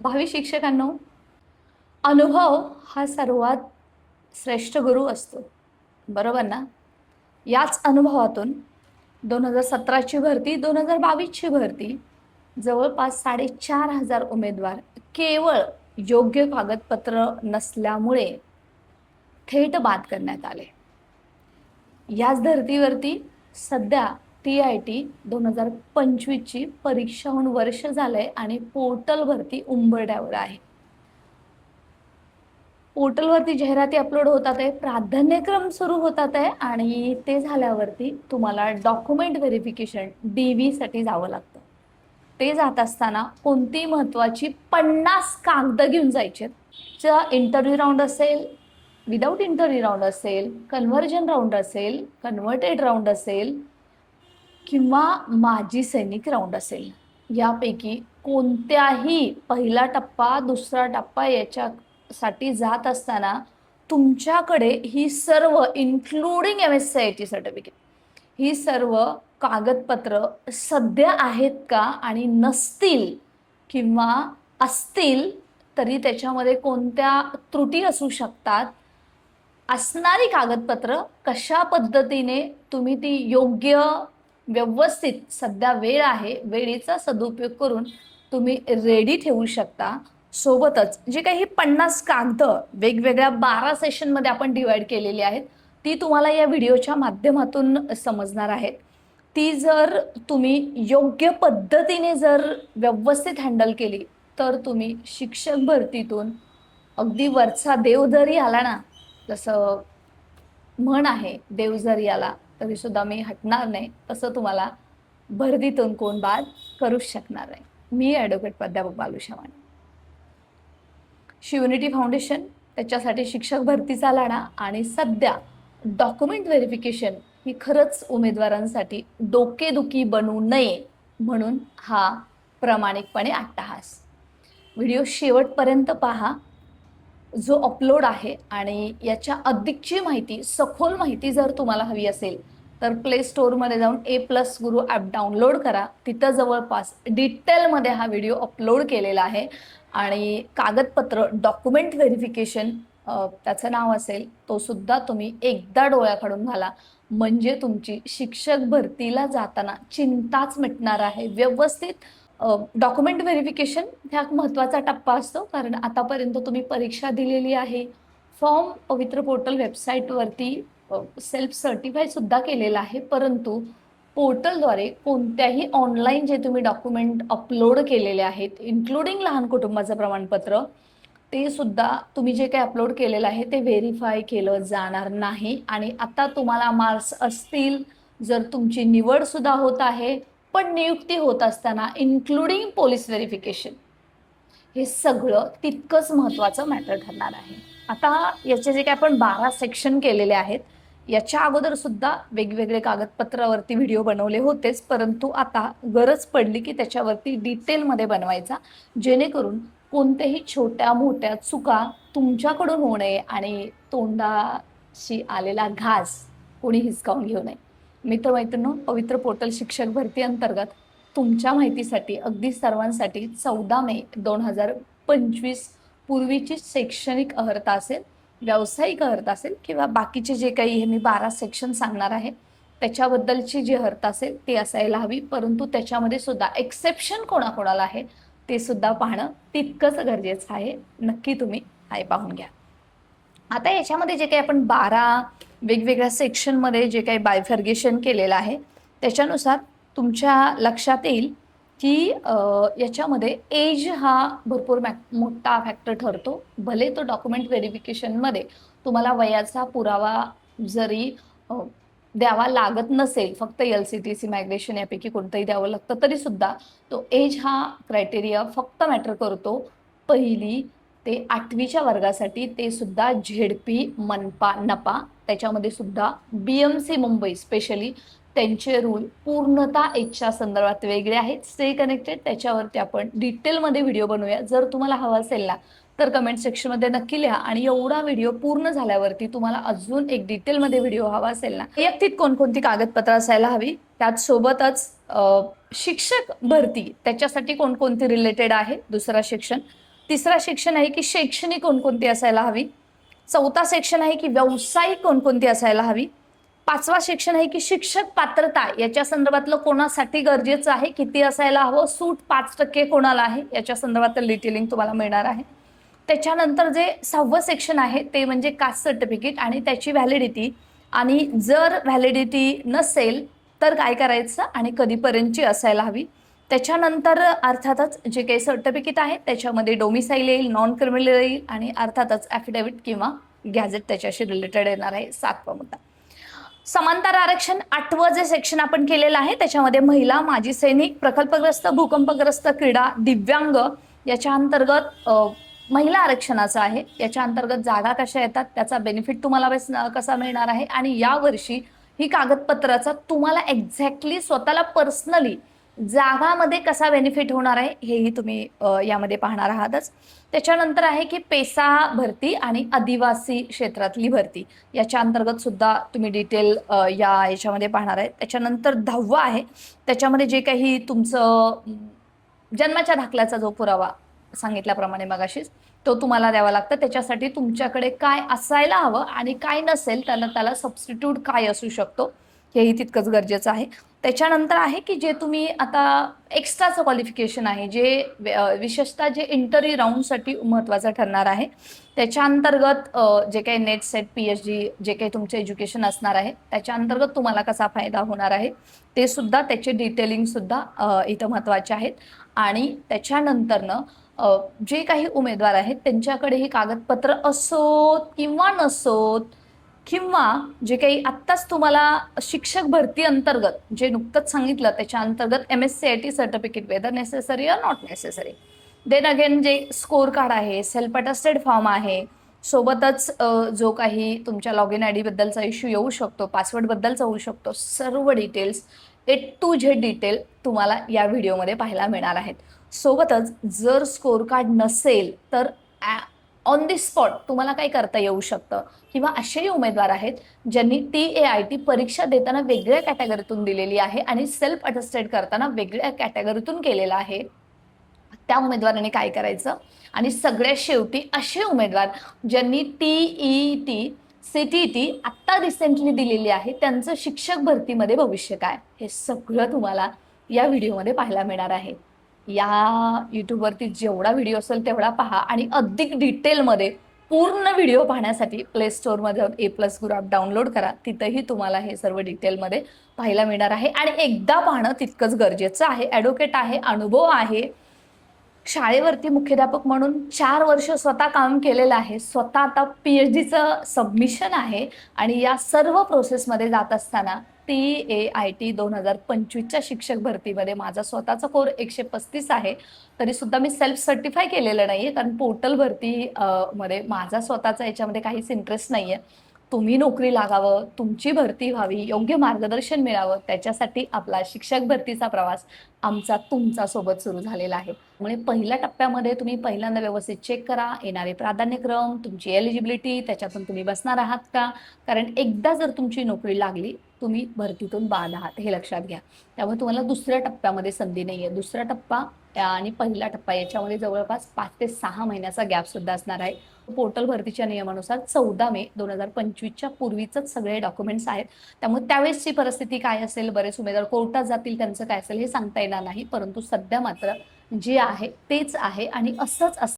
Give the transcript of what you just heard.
भावी शिक्षकांनो, अनुभव हा सर्वात श्रेष्ठ गुरु असतो, बरोबर ना? याच अनुभवातून 2017ची भरती, 2022ची भरती, जवळपास 4,500 उमेदवार केवळ योग्य कागदपत्र नसल्यामुळे थेट बाद करण्यात आले. याच धर्तीवरती सध्या TIT 2025ची परीक्षा होऊन वर्ष झालंय आणि पोर्टल भरती उंबरठ्यावर आहे. पोर्टलवरती जाहिराती अपलोड होतात आहे, प्राधान्यक्रम सुरू होतात आहे आणि ते झाल्यावरती तुम्हाला डॉक्युमेंट व्हेरिफिकेशन DV साठी जावं लागतं. ते जात असताना कोणती महत्त्वाची 50 कागद घेऊन जायचे. इंटरव्ह्यू राऊंड असेल, विदाऊट इंटरव्ह्यू राऊंड असेल, कन्व्हर्जन राऊंड असेल, कन्व्हर्टेड राऊंड असेल किंवा माजी सैनिक राऊंड असेल, यापैकी कोणत्याही पहिला टप्पा, दुसरा टप्पा याच्यासाठी जात असताना तुमच्याकडे ही सर्व इन्क्लुडिंग MSc सर्टिफिकेट, ही सर्व कागदपत्र सध्या आहेत का, आणि नसतील किंवा असतील तरी त्याच्यामध्ये कोणत्या त्रुटी असू शकतात, असणारी कागदपत्र कशा पद्धतीने तुम्ही ती योग्य व्यवस्थित, सध्या वेळ आहे, वेळेचा सदुपयोग करून तुम्ही रेडी ठेवू शकता. सोबतच जे काही 50 कागद वेगवेगळ्या 12 सेशनमध्ये आपण डिवाइड केलेली आहेत, ती तुम्हाला या व्हिडिओच्या माध्यमातून समजणार आहेत. ती जर तुम्ही योग्य पद्धतीने जर व्यवस्थित हँडल केली तर तुम्ही शिक्षक भरतीतून अगदी वरचा देव जरी आला ना, जसं म्हण आहे, देव जरी आला तरी सुद्धा मी हटणार नाही, तसं तुम्हाला भरतीतून कोण बाद करूच शकणार नाही. मी ॲडव्होकेट प्राध्यापक बालुशा माने. शिवनिटी फाउंडेशन, त्याच्यासाठी शिक्षक भरतीचा लढा आणि सध्या डॉक्युमेंट व्हेरिफिकेशन ही खरंच उमेदवारांसाठी डोकेदुखी बनू नये म्हणून हा प्रामाणिकपणे अट्टहास. व्हिडिओ शेवटपर्यंत पहा जो अपलोड आहे, आणि याच्या अधिकची माहिती, सखोल माहिती जर तुम्हाला हवी असेल तर प्ले स्टोअरमध्ये जाऊन A+ गुरु ॲप डाउनलोड करा. तिथं जवळपास डिटेलमध्ये हा व्हिडिओ अपलोड केलेला आहे आणि कागदपत्र डॉक्युमेंट व्हेरिफिकेशन त्याचं नाव असेल, तो सुद्धा तुम्ही एकदा डोळ्याकडून घाला, म्हणजे तुमची शिक्षक भरतीला जाताना चिंताच मिटणार आहे. व्यवस्थित डॉक्युमेंट व्हेरिफिकेशन हा महत्त्वाचा टप्पा असतो, कारण आतापर्यंत तुम्ही परीक्षा दिलेली आहे, फॉर्म पवित्र पोर्टल वेबसाईटवरती सेल्फ सर्टिफाय सुद्धा केलेला आहे, परंतु पोर्टलद्वारे कोणत्याही ऑनलाईन जे तुम्ही डॉक्युमेंट अपलोड केलेले आहेत, इन्क्लुडिंग लहान कुटुंबाचं प्रमाणपत्र, ते सुद्धा तुम्ही जे काही अपलोड केलेलं आहे ते व्हेरीफाय केलं जाणार नाही. आणि आता तुम्हाला मार्क्स असतील, जर तुमची निवड सुद्धा होत आहे, पण नियुक्ती होत असताना इन्क्लुडिंग पोलीस व्हेरिफिकेशन, हे सगळं तितकंच महत्त्वाचं मॅटर ठरणार आहे. आता याचे जे काही आपण 12 सेक्शन केलेले आहेत, याच्या अगोदर सुद्धा वेगवेगळे कागदपत्रावरती व्हिडिओ बनवले होतेच, परंतु आता गरज पडली की त्याच्यावरती डिटेलमध्ये बनवायचा, जेणेकरून कोणत्याही छोट्या मोठ्या चुका तुमच्याकडून होऊ नये आणि तोंडाशी आलेला घास कोणी हिसकावून घेऊ नये. मित्रमैत्रिणींनो, पवित्र पोर्टल शिक्षक भरती अंतर्गत तुमच्या माहितीसाठी अगदी सर्वांसाठी 14 मे 2025 पूर्वीची शैक्षणिक अर्हता असेल, व्यावसायिक अर्हता असेल किंवा बाकीचे जे काही हे मी 12 सेक्शन सांगणार आहे त्याच्याबद्दलची जी अर्हता असेल ती असायला हवी, परंतु त्याच्यामध्ये सुद्धा एक्सेप्शन कोणाकोणाला आहे ते सुद्धा पाहणं तितकंच गरजेचं आहे. नक्की तुम्ही पाहून घ्या. आता याच्यामध्ये जे काही आपण 12 वेगवेगळ्या सेक्शनमध्ये जे काही बायफर्गेशन केलेलं आहे, त्याच्यानुसार तुमच्या लक्षात येईल की याच्यामध्ये एज हा भरपूर मोठा फॅक्टर ठरतो. भले तो डॉक्युमेंट व्हेरिफिकेशनमध्ये तुम्हाला वयाचा पुरावा जरी द्यावा लागत नसेल, फक्त LCTC मायग्रेशन यापैकी कोणतंही द्यावं लागतं, तरी सुद्धा तो एज हा क्रायटेरिया फक्त मॅटर करतो 1ली ते 8वीच्या वर्गासाठी, ते सुद्धा ZP, मनपा, नपा, त्याच्यामध्ये सुद्धा BMC मुंबई स्पेशली त्यांचे रूल पूर्णतः एजच्या संदर्भात वेगळे आहेत. स्टे कनेक्टेड, त्याच्यावरती आपण डिटेलमध्ये व्हिडिओ बनवूया. जर तुम्हाला हवा असेल ना तर कमेंट सेक्शनमध्ये नक्की लिहा, आणि एवढा व्हिडिओ पूर्ण झाल्यावरती तुम्हाला अजून एक डिटेलमध्ये व्हिडिओ हवा असेल ना, वैयक्तिक कोणकोणती कागदपत्र असायला हवी, त्याचसोबतच शिक्षक भरती त्याच्यासाठी कोणकोणती रिलेटेड आहे, दुसरा सेक्शन, तिसरा सेक्शन आहे की शैक्षणिक कोणकोणती असायला हवी. चौथा सेक्शन आहे की व्यावसायिक कोणकोणती असायला हवी. पाचवा सेक्शन आहे की शिक्षक पात्रता याच्या संदर्भातलं कोणासाठी गरजेचं आहे, किती असायला हवं, सूट 5% कोणाला आहे याच्या संदर्भातलं डिटेलिंग तुम्हाला मिळणार आहे. त्याच्यानंतर जे 6वं सेक्शन आहे ते म्हणजे कास्ट सर्टिफिकेट आणि त्याची व्हॅलिडिटी, आणि जर व्हॅलिडिटी नसेल तर काय करायचं आणि कधीपर्यंतची असायला हवी. त्याच्यानंतर अर्थातच जे काही सर्टिफिकेट आहे त्याच्यामध्ये डोमिसाईल येईल, नॉन क्रिमिनल येईल आणि अर्थातच ॲफिडेव्हिट किंवा गॅझेट त्याच्याशी रिलेटेड येणार आहे. 7वा मुद्दा समांतर आरक्षण. 8वं जे सेक्शन आपण केलेलं आहे त्याच्यामध्ये महिला, माजी सैनिक, प्रकल्पग्रस्त, भूकंपग्रस्त, क्रीडा, दिव्यांग याच्या अंतर्गत महिला आरक्षणाचं आहे. याच्या अंतर्गत जागा कशा येतात, त्याचा बेनिफिट तुम्हाला कसा मिळणार आहे आणि यावर्षी ही कागदपत्राचा तुम्हाला एक्झॅक्टली स्वतःला पर्सनली जागामध्ये कसा बेनिफिट होणार आहे हेही तुम्ही यामध्ये पाहणार आहातच. त्याच्यानंतर आहे की पेसा भरती आणि आदिवासी क्षेत्रातली भरती याच्या अंतर्गत सुद्धा तुम्ही डिटेल याच्यामध्ये पाहणार आहे. त्याच्यानंतर 10वं आहे त्याच्यामध्ये जे काही तुमचं जन्माच्या दाखल्याचा जो पुरावा सांगितल्याप्रमाणे मगाशीच तो तुम्हाला द्यावा लागतं. त्याच्यासाठी तुमच्याकडे काय असायला हवं आणि काय नसेल त्याला सबस्टिट्यूट काय असू शकतो हेही तितकंच गरजेचं आहे. त्याच्यानंतर आहे की जे तुम्ही आता एक्स्ट्राचं क्वालिफिकेशन आहे जे विशेषतः जे इंटरव्ह्यू राऊंडसाठी महत्त्वाचं ठरणार आहे. त्याच्या अंतर्गत जे काही नेट सेट PhD जे काही तुमचं एज्युकेशन असणार आहे त्याच्या अंतर्गत तुम्हाला कसा फायदा होणार आहे ते सुद्धा त्याचे डिटेलिंग सुद्धा इथं महत्त्वाचे आहेत. आणि त्याच्यानंतरनं जे काही उमेदवार आहेत त्यांच्याकडे ही कागदपत्र असोत किंवा नसोत किंवा जे काही आत्ताच तुम्हाला शिक्षक भरती अंतर्गत जे नुकतंच सांगितलं त्याच्या अंतर्गत MSc IT certificate whether necessary or not necessary. Then again जे स्कोर कार्ड आहे, सेल्फ अटेस्टेड फॉर्म आहे, सोबतच जो काही तुमच्या लॉग इन ID बद्दलचा इश्यू येऊ शकतो, पासवर्ड बद्दलचा होऊ शकतो, सर्व details A to Z detail तुम्हाला या व्हिडिओमध्ये पाहायला मिळणार आहेत. सोबतच जर स्कोर कार्ड नसेल तर ऑन दी स्पॉट तुम्हाला काय करता येऊ शकतं, किंवा असेही उमेदवार आहेत ज्यांनी TAIT परीक्षा देताना वेगळ्या कॅटेगरीतून दिलेली आहे आणि सेल्फ अटेस्टेड करताना वेगळ्या कॅटेगरीतून केलेलं आहे. त्या उमेदवारांनी काय करायचं, आणि सगळ्यात शेवटी असे उमेदवार ज्यांनी TET CTET आत्ता रिसेंटली दिलेली आहे त्यांचं शिक्षक भरतीमध्ये भविष्य काय हे सगळं तुम्हाला या व्हिडिओमध्ये पाहायला मिळणार आहे. या यूट्यूबवरती जेवढा व्हिडिओ असेल तेवढा पहा आणि अधिक डिटेलमध्ये पूर्ण व्हिडिओ पाहण्यासाठी प्ले स्टोअरमध्ये A+ गुरु ॲप डाउनलोड करा. तिथंही तुम्हाला हे सर्व डिटेलमध्ये पाहायला मिळणार आहे आणि एकदा पाहणं तितकंच गरजेचं आहे. ॲडव्होकेट आहे, अनुभव आहे, शाळेवरती मुख्याध्यापक म्हणून 4 वर्ष स्वतः काम केलेलं आहे, स्वतः आता PhDचं सबमिशन आहे आणि या सर्व प्रोसेसमध्ये जात असताना TAIT 2025च्या शिक्षक भरतीमध्ये माझा स्वतःचा कोर 135 आहे. तरीसुद्धा मी सेल्फ सर्टिफाय केलेलं नाही आहे कारण पोर्टल भरती मध्ये माझा स्वतःचा याच्यामध्ये काहीच इंटरेस्ट नाही आहे. तुम्ही नोकरी लागावं, तुमची भरती व्हावी, योग्य मार्गदर्शन मिळावं त्याच्यासाठी आपला शिक्षक भरतीचा प्रवास आमचा तुमचा सोबत सुरू झालेला आहे. त्यामुळे पहिल्या टप्प्यामध्ये तुम्ही पहिल्यांदा व्यवस्थित चेक करा येणारे प्राधान्यक्रम, तुमची एलिजिबिलिटी, त्याच्यातून तुम्ही बसणार आहात का, कारण एकदा जर तुमची नोकरी लागली तुम्ही भरतीतून बाद आहात हे लक्षात घ्या. त्यामुळे तुम्हाला दुसऱ्या टप्प्यामध्ये संधी नाही आहे. दुसरा टप्पा आणि पहिला टप्पा याच्यामध्ये जवळपास 5 ते 6 महिन्याचा गॅप सुद्धा असणार आहे. पोर्टल भरतीच्या नियमानुसार 14 मे 2025च्या पूर्वीच सगळे डॉक्युमेंट्स आहेत. त्यामुळे त्यावेळेसची परिस्थिती काय असेल, बरेच उमेदवार कोर्टात जातील त्यांचं काय असेल हे सांगता येणार नाही, परंतु सध्या मात्र जे आहे तेच आहे आणि असंच